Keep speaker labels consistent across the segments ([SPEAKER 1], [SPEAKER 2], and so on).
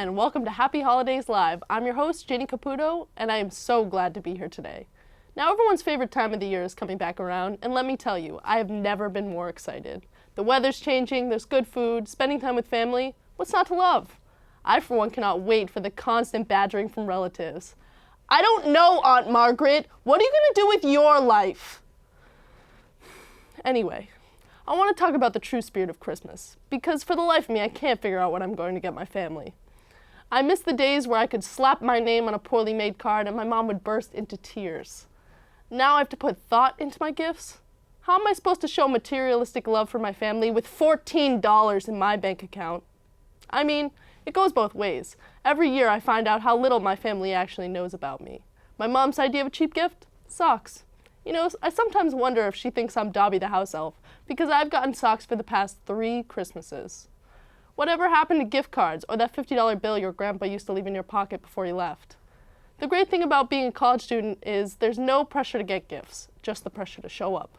[SPEAKER 1] and welcome to Happy Holidays Live. I'm your host, Ginny Caputo, and I am so glad to be here today. Now, everyone's favorite time of the year is coming back around, and let me tell you, I have never been more excited. The weather's changing, there's good food, spending time with family. What's not to love? I, for one, cannot wait for the constant badgering from relatives. I don't know, Aunt Margaret. What are you going to do with your life? Anyway, I want to talk about the true spirit of Christmas, because for the life of me, I can't figure out what I'm going to get my family. I miss the days where I could slap my name on a poorly made card and my mom would burst into tears. Now I have to put thought into my gifts. How am I supposed to show materialistic love for my family with $14 in my bank account? I mean, it goes both ways. Every year I find out how little my family actually knows about me. My mom's idea of a cheap gift? Socks. You know, I sometimes wonder if she thinks I'm Dobby the house elf, because I've gotten socks for the past 3 Christmases. Whatever happened to gift cards or that $50 bill your grandpa used to leave in your pocket before he left? The great thing about being a college student is there's no pressure to get gifts, just the pressure to show up.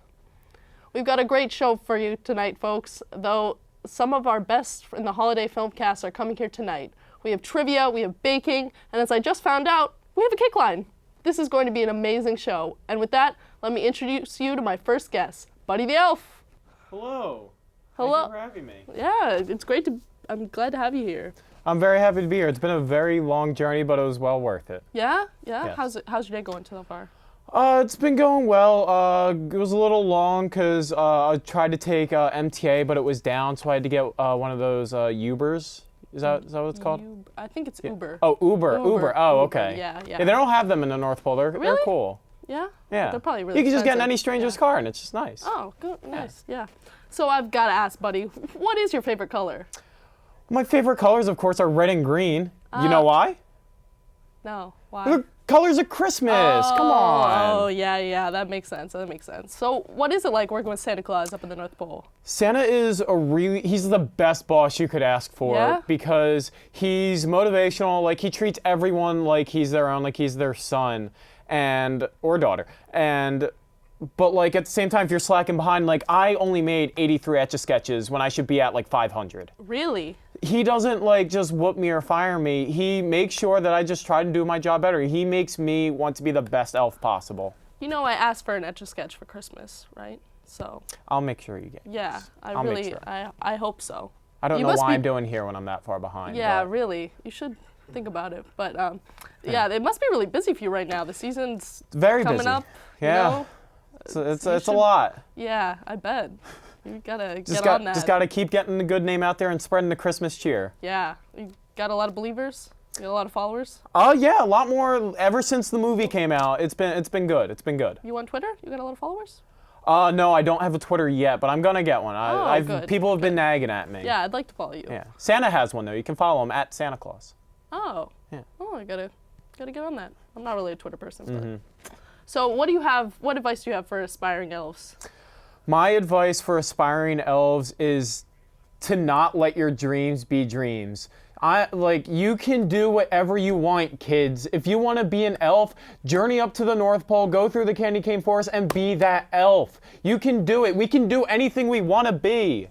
[SPEAKER 1] We've got a great show for you tonight, folks, though some of our best in the holiday film cast are coming here tonight. We have trivia, we have baking, and as I just found out, we have a kick line. This is going to be an amazing show. And with that, let me introduce you to my first guest, Buddy the Elf.
[SPEAKER 2] Hello.
[SPEAKER 1] Hello.
[SPEAKER 2] Thank you for having me.
[SPEAKER 1] Yeah, it's great I'm glad to have you here.
[SPEAKER 2] I'm very happy to be here. It's been a very long journey, but it was well worth it.
[SPEAKER 1] Yeah? Yeah?
[SPEAKER 2] Yes.
[SPEAKER 1] How's your day going so far?
[SPEAKER 2] It's been going well. It was a little long because I tried to take MTA, but it was down, so I had to get one of those Ubers. Is that what it's called?
[SPEAKER 1] I think it's Uber.
[SPEAKER 2] Oh, Uber. Oh, okay.
[SPEAKER 1] Yeah.
[SPEAKER 2] They don't have them in the North Pole. They're cool.
[SPEAKER 1] Yeah?
[SPEAKER 2] Yeah.
[SPEAKER 1] They're probably really
[SPEAKER 2] You can just get in
[SPEAKER 1] expensive.
[SPEAKER 2] any stranger's car, and it's just nice.
[SPEAKER 1] Oh, good. Nice. Yeah. So I've got to ask, Buddy, what is your favorite color?
[SPEAKER 2] My favorite colors, of course, are red and green. You know why?
[SPEAKER 1] No. Why?
[SPEAKER 2] They're the colors of Christmas. Come on.
[SPEAKER 1] Oh, yeah. That makes sense. So what is it like working with Santa Claus up in the North Pole?
[SPEAKER 2] Santa is he's the best boss you could ask for because he's motivational. Like, he treats everyone like he's their own, like he's their son or daughter. But like at the same time, if you're slacking behind, like I only made 83 Etch-a-Sketches when I should be at like 500.
[SPEAKER 1] Really?
[SPEAKER 2] He doesn't like just whoop me or fire me. He makes sure that I just try to do my job better. He makes me want to be the best elf possible.
[SPEAKER 1] You know, I asked for an Etch-a-Sketch for Christmas, right? So.
[SPEAKER 2] I'll make sure you get it.
[SPEAKER 1] Yeah,
[SPEAKER 2] Make sure.
[SPEAKER 1] I hope so.
[SPEAKER 2] I don't know why I'm doing here when I'm that far behind.
[SPEAKER 1] Yeah,
[SPEAKER 2] but.
[SPEAKER 1] really. You should think about it. But yeah, it must be really busy for you right now. The season's
[SPEAKER 2] very
[SPEAKER 1] coming
[SPEAKER 2] busy.
[SPEAKER 1] up.
[SPEAKER 2] Yeah.
[SPEAKER 1] You know?
[SPEAKER 2] It's a lot.
[SPEAKER 1] Yeah, I bet. You gotta get
[SPEAKER 2] on
[SPEAKER 1] that.
[SPEAKER 2] Just gotta keep getting the good name out there and spreading the Christmas cheer.
[SPEAKER 1] Yeah. You got a lot of believers? You got a lot of followers?
[SPEAKER 2] Oh yeah, a lot more ever since the movie came out. It's been good. It's been good.
[SPEAKER 1] You on Twitter? You got a lot of followers?
[SPEAKER 2] No, I don't have a Twitter yet, but I'm gonna get one.
[SPEAKER 1] Good.
[SPEAKER 2] People have been nagging at me.
[SPEAKER 1] Yeah, I'd like to follow you.
[SPEAKER 2] Yeah. Santa has one though. You can follow him at Santa Claus.
[SPEAKER 1] Oh.
[SPEAKER 2] Yeah.
[SPEAKER 1] Oh, I gotta get on that. I'm not really a Twitter person, but. So what advice do you have for aspiring elves?
[SPEAKER 2] My advice for aspiring elves is to not let your dreams be dreams. You can do whatever you want, kids. If you want to be an elf, journey up to the North Pole, go through the candy cane forest, and be that elf. You can do it. We can do anything we want to be.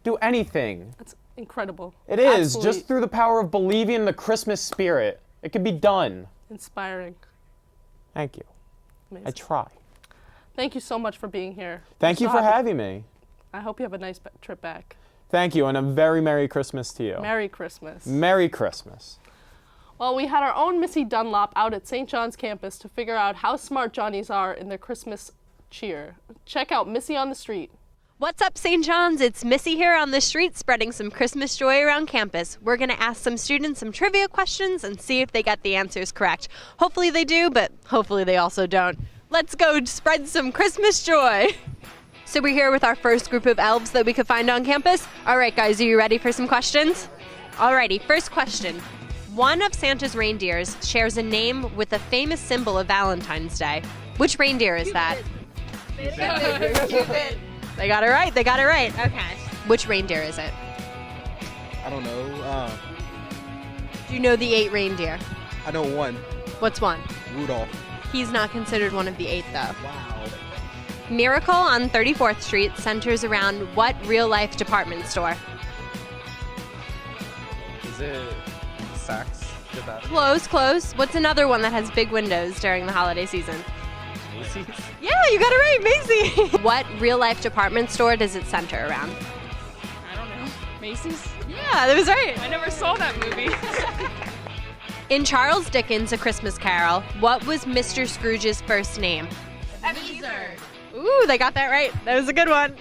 [SPEAKER 2] Do anything.
[SPEAKER 1] That's incredible.
[SPEAKER 2] It is, just through the power of believing in the Christmas spirit. It can be done.
[SPEAKER 1] Inspiring.
[SPEAKER 2] Thank you.
[SPEAKER 1] Amazing.
[SPEAKER 2] I try.
[SPEAKER 1] Thank you so much for being here.
[SPEAKER 2] Thank you for having me.
[SPEAKER 1] I hope you have a nice trip back.
[SPEAKER 2] Thank you, and a very Merry Christmas to you.
[SPEAKER 1] Merry Christmas.
[SPEAKER 2] Merry Christmas.
[SPEAKER 1] Well, we had our own Missy Dunlop out at St. John's campus to figure out how smart Johnnies are in their Christmas cheer. Check out Missy on the Street.
[SPEAKER 3] What's up, St. John's? It's Missy here on the street spreading some Christmas joy around campus. We're going to ask some students some trivia questions and see if they got the answers correct. Hopefully they do, but hopefully they also don't. Let's go spread some Christmas joy. So we're here with our first group of elves that we could find on campus. All right, guys, are you ready for some questions? Alrighty, first question. One of Santa's reindeers shares a name with a famous symbol of Valentine's Day. Which reindeer is that?
[SPEAKER 1] Cupid.
[SPEAKER 3] They got it right. Okay. Which reindeer is it?
[SPEAKER 4] I don't know.
[SPEAKER 3] Do you know the 8 reindeer?
[SPEAKER 4] I know one.
[SPEAKER 3] What's one?
[SPEAKER 4] Rudolph.
[SPEAKER 3] He's not considered one of the 8, though.
[SPEAKER 4] Wow.
[SPEAKER 3] Miracle on 34th Street centers around what real-life department store?
[SPEAKER 4] Is it Saks did that.
[SPEAKER 3] Close, close. What's another one that has big windows during the holiday season?
[SPEAKER 4] Macy's.
[SPEAKER 3] Yeah, you got it right, Macy. What real-life department store does it center around?
[SPEAKER 5] I don't know. Macy's?
[SPEAKER 3] Yeah, that was right.
[SPEAKER 5] I never saw that movie.
[SPEAKER 3] In Charles Dickens' A Christmas Carol, what was Mr. Scrooge's first name?
[SPEAKER 5] Ebenezer.
[SPEAKER 3] Ooh, they got that right. That was a good one.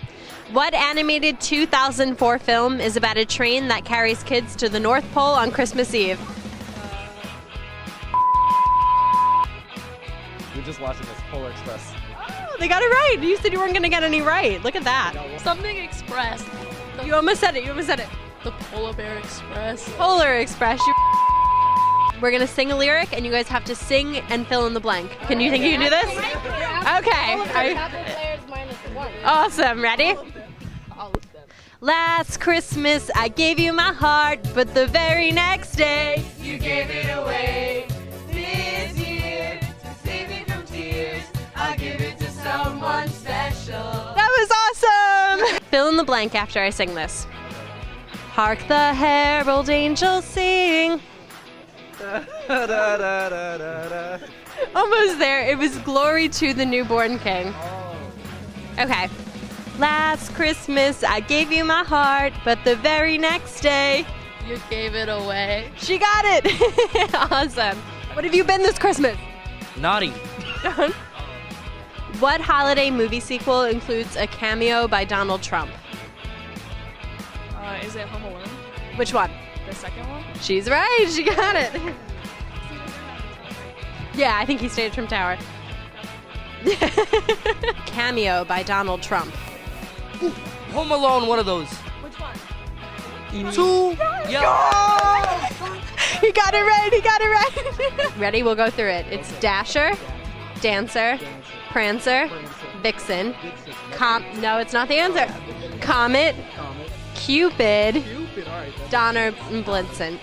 [SPEAKER 3] What animated 2004 film is about a train that carries kids to the North Pole on Christmas Eve?
[SPEAKER 4] We're just watching this Polar Express.
[SPEAKER 3] Oh, they got it right. You said you weren't going to get any right. Look at that.
[SPEAKER 5] Something Express.
[SPEAKER 3] You almost said it. You almost said it.
[SPEAKER 5] The Polar Bear Express.
[SPEAKER 3] Polar Express. We're going to sing a lyric, and you guys have to sing and fill in the blank. Can you think you can do this? Okay. Awesome. Ready? Last Christmas, I gave you my heart, but the very next day,
[SPEAKER 6] You gave it away. This year, to save me from tears, I'll give it to someone special.
[SPEAKER 3] that was awesome! Fill in the blank after I sing this. Hark the herald angels sing. Almost there. It was glory to the newborn king. Okay. Last Christmas, I gave you my heart, but the very next day,
[SPEAKER 5] You gave it away.
[SPEAKER 3] she got it. Awesome. What have you been this Christmas?
[SPEAKER 7] Naughty.
[SPEAKER 3] What holiday movie sequel includes a cameo by Donald Trump?
[SPEAKER 5] Is it Home Alone?
[SPEAKER 3] Which one?
[SPEAKER 5] The second one?
[SPEAKER 3] She's right. She got it. Yeah, I think he stayed from Tower. Cameo by Donald Trump.
[SPEAKER 7] Home Alone, one of those.
[SPEAKER 5] Which one?
[SPEAKER 7] Two. Yeah.
[SPEAKER 3] He got it right. He got it right. Ready? We'll go through it. It's Dasher, Dancer, Prancer, Vixen, No, it's not the answer. Comet, Cupid, Donner, and Blitzen.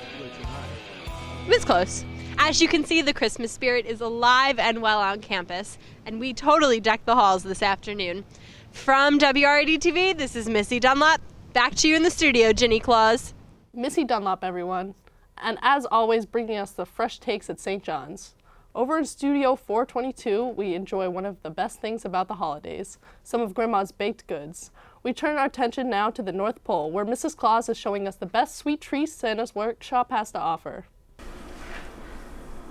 [SPEAKER 3] It was close. As you can see, the Christmas spirit is alive and well on campus, and we totally decked the halls this afternoon. From WRED-TV, this is Missy Dunlap. Back to you in the studio, Ginny Claus.
[SPEAKER 1] Missy Dunlop, everyone. And as always, bringing us the fresh takes at St. John's. Over in Studio 422, we enjoy one of the best things about the holidays, some of Grandma's baked goods. We turn our attention now to the North Pole, where Mrs. Claus is showing us the best sweet treats Santa's workshop has to offer.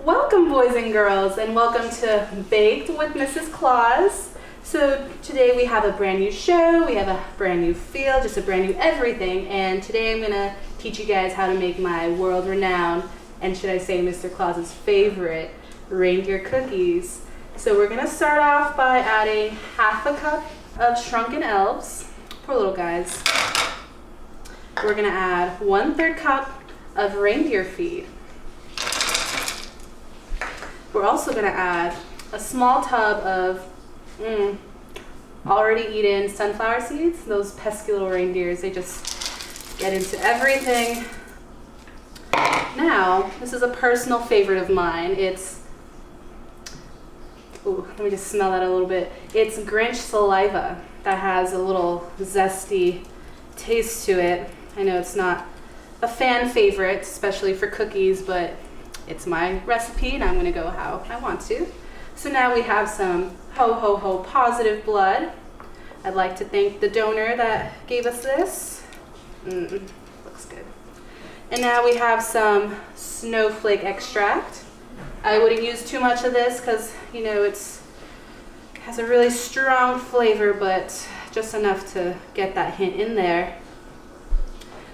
[SPEAKER 8] Welcome, boys and girls, and welcome to Baked with Mrs. Claus. So today we have a brand new show, we have a brand new feel, just a brand new everything, and today I'm going to teach you guys how to make my world-renowned, and should I say Mr. Claus's favorite, reindeer cookies. So we're going to start off by adding half a cup of shrunken elves, poor little guys. We're going to add 1/3 cup of reindeer feed. We're also going to add a small tub of already eaten sunflower seeds. Those pesky little reindeers, they just get into everything. Now, this is a personal favorite of mine. It's, ooh, let me just smell that a little bit. It's Grinch saliva that has a little zesty taste to it. I know it's not a fan favorite, especially for cookies, but it's my recipe and I'm gonna go how I want to. So now we have some ho ho ho positive blood. I'd like to thank the donor that gave us this. Looks good. And now we have some snowflake extract. I wouldn't use too much of this because, you know, it has a really strong flavor, but just enough to get that hint in there.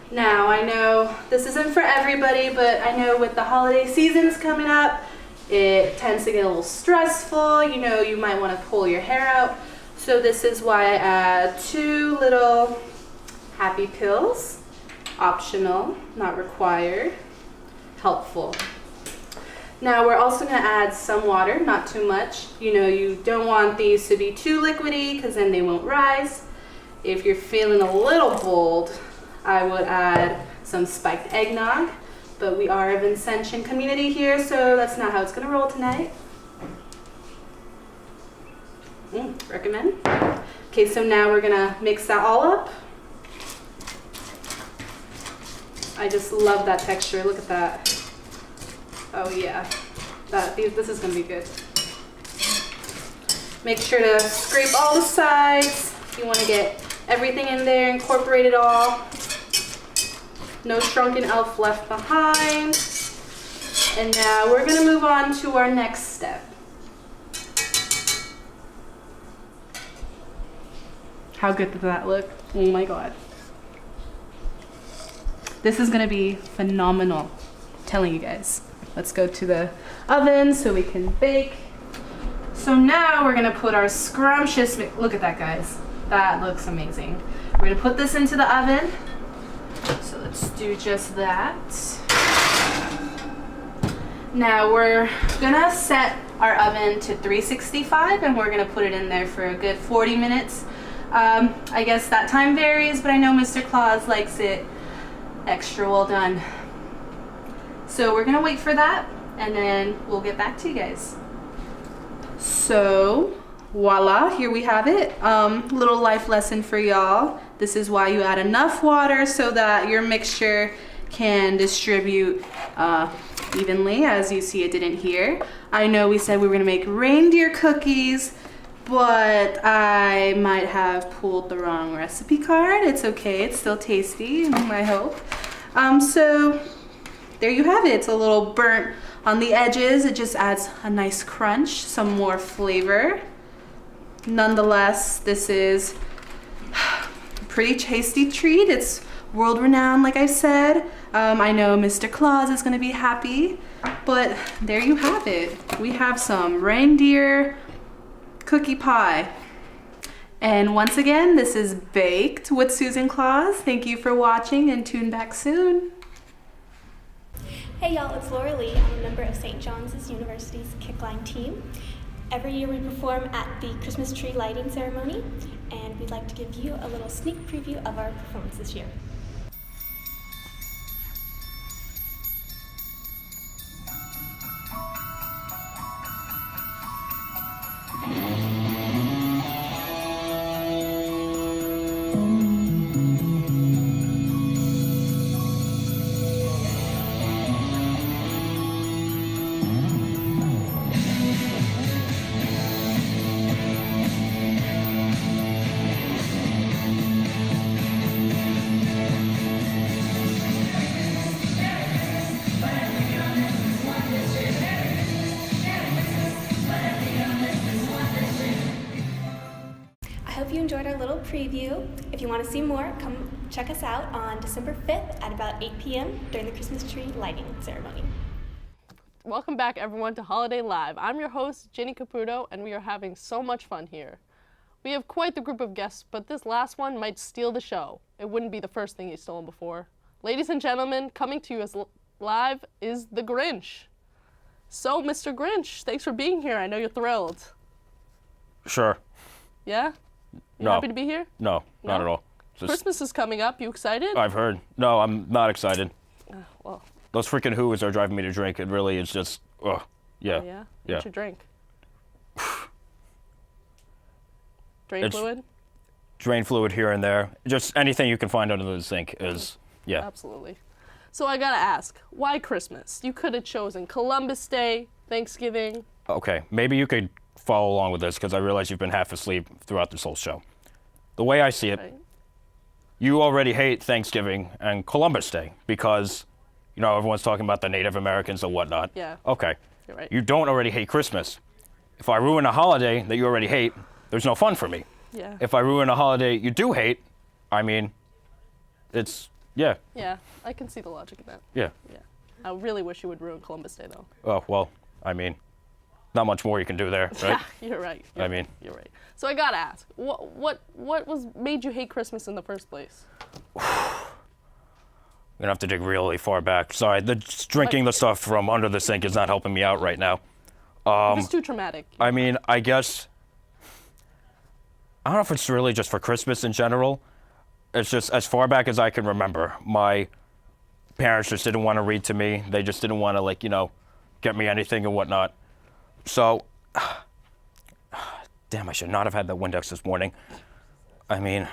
[SPEAKER 8] Now, I know this isn't for everybody, but I know with the holiday seasons coming up, it tends to get a little stressful. You know, you might want to pull your hair out. So this is why I add 2 little happy pills. Optional, not required, helpful. Now we're also going to add some water, not too much. You know, you don't want these to be too liquidy because then they won't rise. If you're feeling a little bold, I would add some spiked eggnog, but we are a Vincentian community here, so that's not how it's gonna roll tonight. Recommend. Okay, so now we're gonna mix that all up. I just love that texture, look at that. Oh yeah, this is gonna be good. Make sure to scrape all the sides. You want to get everything in there, incorporate it all. No shrunken elf left behind. And now we're gonna move on to our next step. How good does that look? Oh my God. This is gonna be phenomenal. I'm telling you guys. Let's go to the oven so we can bake. So now we're gonna put our scrumptious, look at that guys. That looks amazing. We're gonna put this into the oven. So let's do just that. Now we're gonna set our oven to 365 and we're gonna put it in there for a good 40 minutes. I guess that time varies, but I know Mr. Claus likes it extra well done. So we're gonna wait for that and then we'll get back to you guys. So voila, here we have it. Little life lesson for y'all. This is why you add enough water so that your mixture can distribute evenly. As you see, it didn't here. I know we said we were gonna make reindeer cookies, but I might have pulled the wrong recipe card. It's okay, it's still tasty, I hope. So there you have it. It's a little burnt on the edges. It just adds a nice crunch, some more flavor. Nonetheless, this is a pretty tasty treat. It's world renowned, like I said. I know Mr. Claus is gonna be happy, but there you have it. We have some reindeer cookie pie. And once again, this is Baked with Susan Claus. Thank you for watching and tune back soon.
[SPEAKER 9] Hey y'all, it's Laura Lee. I'm a member of St. John's University's Kickline Team. Every year we perform at the Christmas tree lighting ceremony, and we'd like to give you a little sneak preview of our performance this year. I hope you enjoyed our little preview. If you want to see more, come check us out on December 5th at about 8 p.m. during the Christmas tree lighting ceremony.
[SPEAKER 1] Welcome back everyone to Holiday Live. I'm your host, Ginny Caputo, and we are having so much fun here. We have quite the group of guests, but this last one might steal the show. It wouldn't be the first thing he's stolen before. Ladies and gentlemen, coming to you as live is the Grinch. So, Mr. Grinch, thanks for being here. I know you're thrilled.
[SPEAKER 10] Sure.
[SPEAKER 1] Yeah? You
[SPEAKER 10] No.
[SPEAKER 1] happy to be here?
[SPEAKER 10] No, not at all. Just,
[SPEAKER 1] Christmas is coming up. You excited?
[SPEAKER 10] I've heard. No, I'm not excited.
[SPEAKER 1] Well,
[SPEAKER 10] Those freaking Who's are driving me to drink. It really is just, ugh. Yeah.
[SPEAKER 1] yeah?
[SPEAKER 10] Yeah.
[SPEAKER 1] What's your drink? Drain
[SPEAKER 10] It's-
[SPEAKER 1] fluid?
[SPEAKER 10] Drain fluid here and there. Just anything you can find under the sink is, yeah.
[SPEAKER 1] Absolutely. So I gotta ask, why Christmas? You could have chosen Columbus Day, Thanksgiving.
[SPEAKER 10] Okay, maybe you could follow along with this because I realize you've been half asleep throughout this whole show. The way I see it,
[SPEAKER 1] Right?
[SPEAKER 10] you already hate Thanksgiving and Columbus Day because, you know, everyone's talking about the Native Americans and whatnot.
[SPEAKER 1] Yeah.
[SPEAKER 10] Okay.
[SPEAKER 1] You're right.
[SPEAKER 10] You don't already hate Christmas. If I ruin a holiday that you already hate, there's no fun for me.
[SPEAKER 1] Yeah.
[SPEAKER 10] If I ruin a holiday you do hate, I mean, it's, yeah,
[SPEAKER 1] Yeah, I can see the logic in that.
[SPEAKER 10] yeah.
[SPEAKER 1] Yeah. I really wish you would ruin Columbus Day, though.
[SPEAKER 10] Oh, well, I mean, not much more you can do there, right?
[SPEAKER 1] You're right.
[SPEAKER 10] I mean-
[SPEAKER 1] You're right. So I gotta ask, what made you hate Christmas in the first place?
[SPEAKER 10] I'm gonna have to dig really far back. Sorry, drinking the stuff from under the sink is not helping me out right now.
[SPEAKER 1] It's too traumatic.
[SPEAKER 10] I mean, I guess, I don't know if it's really just for Christmas in general. It's just as far back as I can remember. My parents just didn't want to read to me. They just didn't want to, like, you know, get me anything and whatnot. So, damn, I should not have had that Windex this morning. I mean,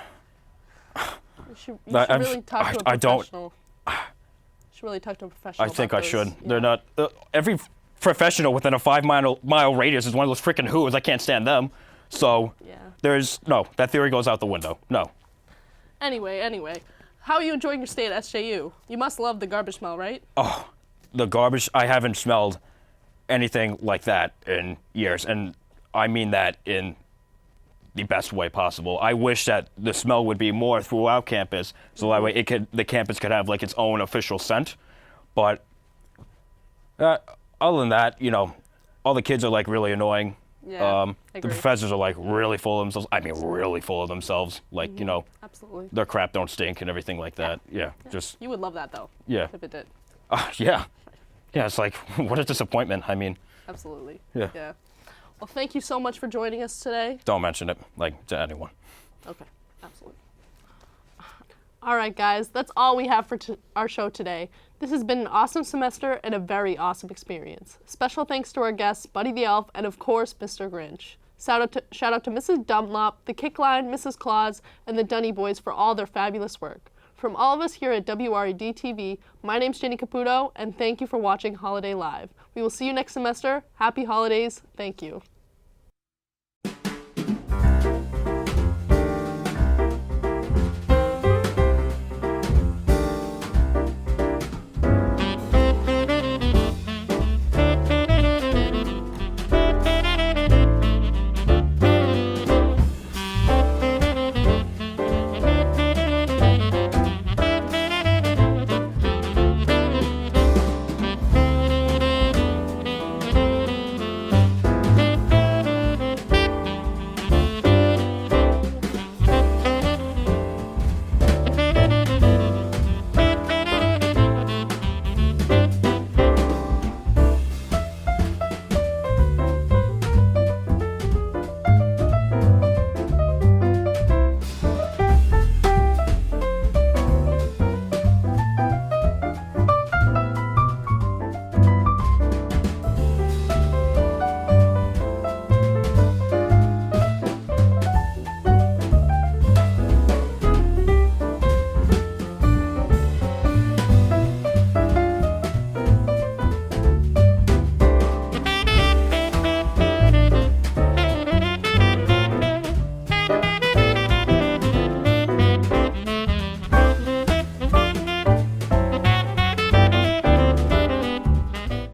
[SPEAKER 1] You should
[SPEAKER 10] I'm-
[SPEAKER 1] really talk to a
[SPEAKER 10] I don't-
[SPEAKER 1] professional. You should really talk to a professional.
[SPEAKER 10] I think I
[SPEAKER 1] about
[SPEAKER 10] should.
[SPEAKER 1] those.
[SPEAKER 10] They're not. Every professional within a 5-mile radius is one of those freaking who's. I can't stand them. So
[SPEAKER 1] Yeah.
[SPEAKER 10] that theory goes out the window. No.
[SPEAKER 1] Anyway, how are you enjoying your stay at SJU? You must love the garbage smell, right?
[SPEAKER 10] Oh, the garbage. I haven't smelled anything like that in years, and I mean that in the best way possible. I wish that the smell would be more throughout campus, so that way the campus could have like its own official scent. But other than that, all the kids are like really annoying.
[SPEAKER 1] Yeah, I
[SPEAKER 10] the
[SPEAKER 1] agree.
[SPEAKER 10] professors are like really full of themselves. I mean, really full of themselves. Like,
[SPEAKER 1] Absolutely.
[SPEAKER 10] their crap don't stink and everything like that. Yeah, just,
[SPEAKER 1] You would love that though.
[SPEAKER 10] yeah.
[SPEAKER 1] If it did.
[SPEAKER 10] Yeah. Yeah, it's like, what a disappointment. I mean,
[SPEAKER 1] Absolutely.
[SPEAKER 10] Yeah.
[SPEAKER 1] Yeah. Well, thank you so much for joining us today.
[SPEAKER 10] don't mention it, like, to anyone.
[SPEAKER 1] Okay. Absolutely. All right, guys. That's all we have for our show today. This has been an awesome semester and a very awesome experience. Special thanks to our guests, Buddy the Elf, and of course, Mr. Grinch. Shout out to Mrs. Dunlop, the Kickline, Mrs. Claus, and the Dunny Boys for all their fabulous work. From all of us here at WRED-TV, my name's Ginny Caputo, and thank you for watching Holiday Live. We will see you next semester. Happy holidays. Thank you.